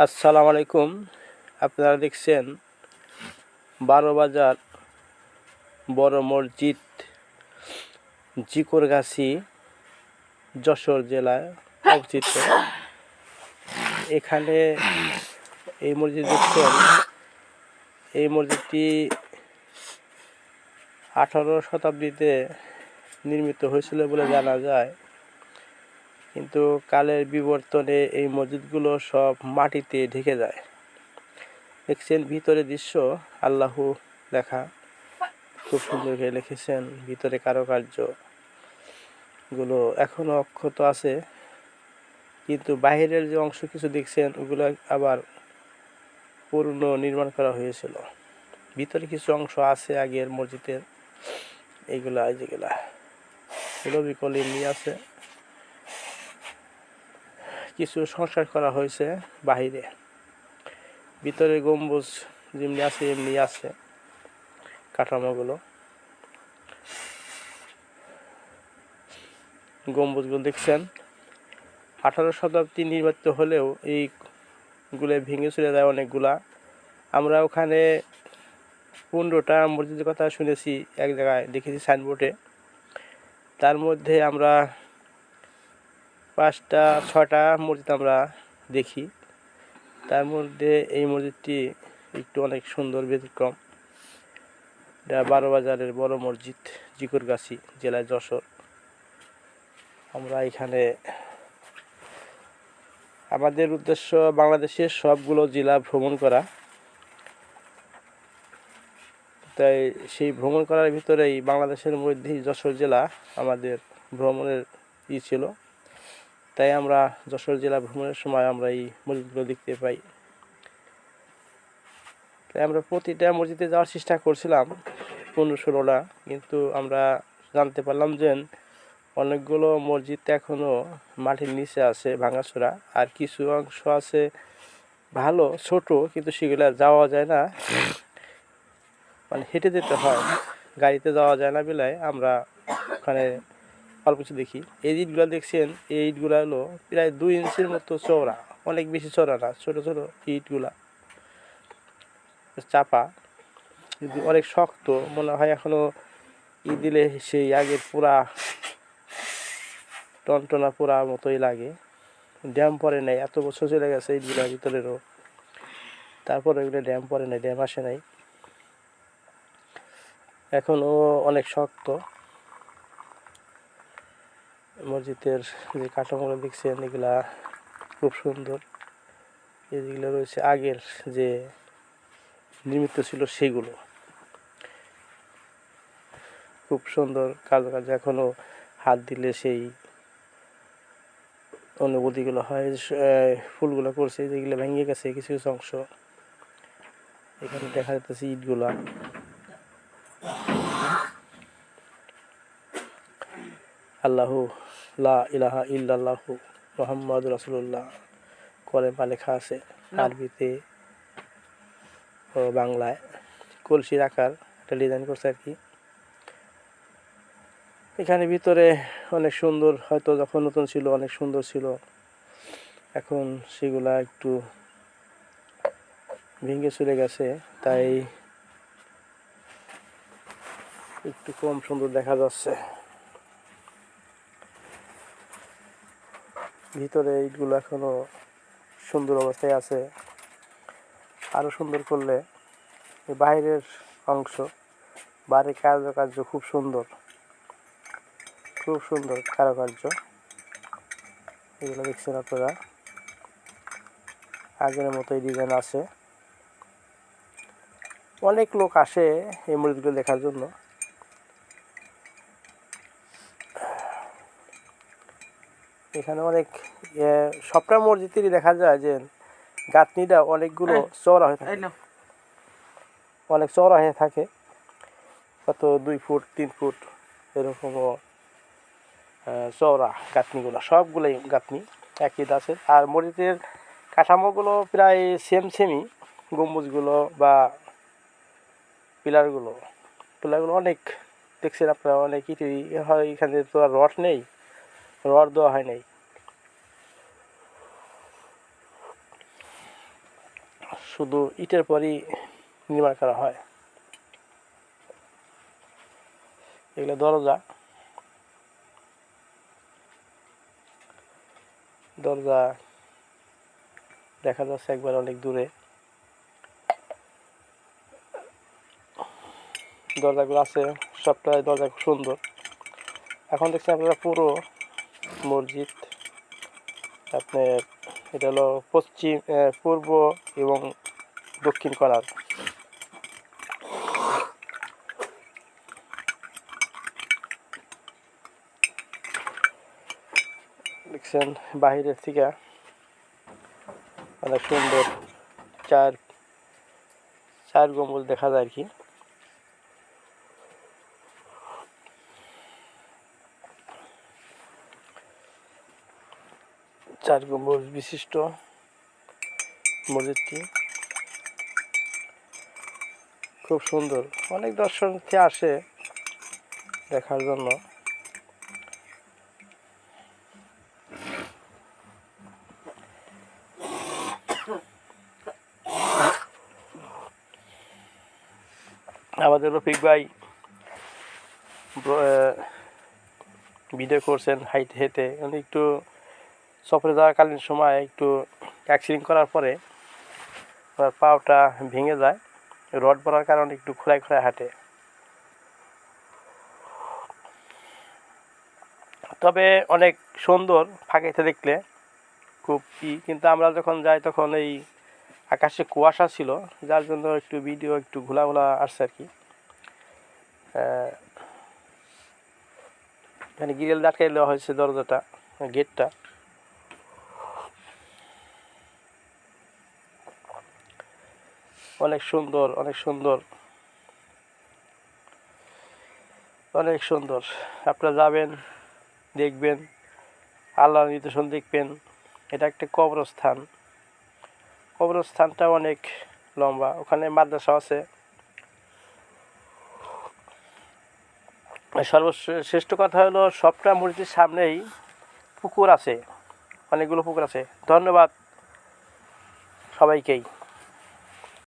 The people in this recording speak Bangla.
আসসালামু আলাইকুম। আপনারা দেখছেন 12 বাজার বড় মসজিদ, জিকরগাছি, যশোর জেলায় অবস্থিত। এখানে এই মসজিদ দেখছেন, এই মসজিদটি 18 শতাব্দীতে নির্মিত হয়েছিল বলে জানা যায়, কিন্তু কালের বিবর্তনে এই মসজিদগুলো সব মাটিতে ঢেকে যায়। দেখছেন ভিতরে দৃশ্য, আল্লাহু লেখা, খুব সুন্দর করে লিখেছেন। ভিতরে কারুকার্যগুলো এখনও অক্ষত আছে, কিন্তু বাহিরের যে অংশ কিছু দেখছেন ওগুলো আবার পুনর্নির্মাণ করা হয়েছিল। ভিতরে কিছু অংশ আছে আগের মসজিদের, এইগুলা যেগুলা নবী কলিম নিয়ে আছে, কিছু সংস্কার করা হয়েছে বাহিরে। ভিতরে গম্বুজ যেমনি আছে এমনি আছে কাঠামোগুলো। গম্বুজগুলো দেখছেন 18 শতাব্দী নির্মিত হলেও এইগুলো ভেঙে চলে যায় অনেকগুলা। আমরা ওখানে 15টা মসজিদের কথা শুনেছি, এক জায়গায় দেখেছি সাইনবোর্ডে। তার মধ্যে আমরা 5টা 6টা মসজিদ আমরা দেখি। তার মধ্যে এই মসজিদটি একটু অনেক সুন্দর, ব্যতিক্রম। এটা 12 বাজারের বড় মসজিদ, জিকরগাছি, জেলায় যশোর। আমরা এখানে আমাদের উদ্দেশ্য বাংলাদেশের সবগুলো জেলা ভ্রমণ করা, তাই সেই ভ্রমণ করার ভিতরেই বাংলাদেশের মধ্যেই যশোর জেলা আমাদের ভ্রমণের ছিল। তাই আমরা যশোর জেলা ভ্রমণের সময় আমরা এই মসজিদগুলো দেখতে পাই। তাই আমরা প্রতিটা মসজিদে যাওয়ার চেষ্টা করছিলাম, 15-16টা, কিন্তু আমরা জানতে পারলাম যে অনেকগুলো মসজিদ এখনও মাটির নিচে আছে, ভাঙাচোরা। আর কিছু অংশ আছে ভালো, ছোট, কিন্তু সেগুলো যাওয়া যায় না, মানে হেঁটে যেতে হয়, গাড়িতে যাওয়া যায় না বেলায় আমরা ওখানে অল্প কিছু দেখি। এই ইটগুলো দেখছেন, এই ইটগুলো হলো প্রায় 2 ইঞ্চির মতো চওড়া, অনেক বেশি চওড়া না, ছোটো ছোটো ইটগুলা চাপা, কিন্তু অনেক শক্ত। মনে হয় এখনও ই দিলে সেই আগের পুরা টনটনা পোড়া মতোই লাগে। ড্যাম পড়ে নাই, এত বছর চলে গেছে এইগুলোর ভিতরেরও, তারপরে এগুলো ড্যাম পড়ে নাই, ড্যাম আসে নাই, এখনও অনেক শক্ত। মসজিদের যে কাঠামোগুলো দেখছেন এগুলা খুব সুন্দর। যেগুলো রয়েছে আগের যে নির্মিত ছিল সেগুলো খুব সুন্দর, কাজ এখনও হাত দিলে সেই অনুভূতিগুলো হয়। ফুলগুলো করছে যেগুলো ভেঙে গেছে কিছু কিছু অংশ, এখানে দেখা যাচ্ছে ইটগুলা। আল্লাহু লা ইলাহা ইল্লাল্লাহু মুহাম্মাদুর রাসূলুল্লাহ কলেমা লেখা আছে আরবিতে ও বাংলায়। কলসির আকার একটা ডিজাইন করছে আর কি। এখানে ভিতরে অনেক সুন্দর, হয়তো যখন নতুন ছিল অনেক সুন্দর ছিল, এখন সেগুলা একটু ভেঙে চলে গেছে, তাই একটু কম সুন্দর দেখা যাচ্ছে। ভিতরে ইটগুলো এখনো সুন্দর অবস্থায় আছে। আরো সুন্দর করলে বাইরের অংশ, বাইরের কারুকার্য খুব সুন্দর, খুব সুন্দর কারুকার্য। এগুলো দেখছেন আপনারা, আগের মতোই ডিজাইন আছে। অনেক লোক আসে এই মসজিদগুলো দেখার জন্য। এখানে অনেক সবটা মসজিদেরই দেখা যায় যে গাঁথনিটা অনেকগুলো চওড়া হয়ে থাকে, অনেক চওড়া হয়ে থাকে, কত 2 ফুট 3 ফুট এরকমও চওড়া গাঁথনিগুলো, সবগুলোই গাঁথনি একই আছে। আর মসজিদের কাঠামোগুলো প্রায় সেমই, গম্বুজগুলো বা পিলারগুলো অনেক দেখছেন আপনারা, অনেক ইটেরই হয়। এখানে তো আর রড নেই, রড দেওয়া হয় নাই। শুধু ইটের পরই নির্মাণ করা হয়। এগুলো দরজা দেখা যাচ্ছে একবার অনেক দূরে। দরজাগুলো আছে, সবটাই দরজা খুব সুন্দর। এখন দেখছি আপনারা পুরো মসজিদ আপনার এটা হলো পূর্ব এবং দক্ষিণ কর্নার। দেখছেন বাহিরের থেকে অনেক সুন্দর চার গম্বুজ দেখা যায় আর কি। চার গম্বুজ বিশিষ্ট মসজিদটি খুব সুন্দর। অনেক দর্শনার্থী আসে দেখার জন্য। আমাদের রফিক ভাই ভিডিও করছেন হাইটে হেঁটে। উনি একটু সফরে যাওয়াকালীন সময় একটু অ্যাক্সিডেন্ট করার পরে ওনার পাওটা ভেঙে যায়, রড পড়ার কারণে একটু খোলায় হাঁটে। তবে অনেক সুন্দর ফাঁকাইতে দেখলে খুব কিন্তু আমরা যখন যাই তখন এই আকাশে কুয়াশা ছিল, যার জন্য একটু ভিডিও একটু ঘোলা আসছে আর কি। এখানে গ্রিল আটকাই দেওয়া হয়েছে দরজাটা, গেটটা। অনেক সুন্দর আপনারা যাবেন, দেখবেন, আল্লাহর নিদর্শন দেখবেন। এটা একটা কবরস্থানটা অনেক লম্বা। ওখানে মাদ্রাসা আছে। সর্বশ্রেষ্ঠ কথা হলো সবটা মসজিদের সামনেই পুকুর আছে, অনেকগুলো পুকুর আছে। ধন্যবাদ সবাইকেই।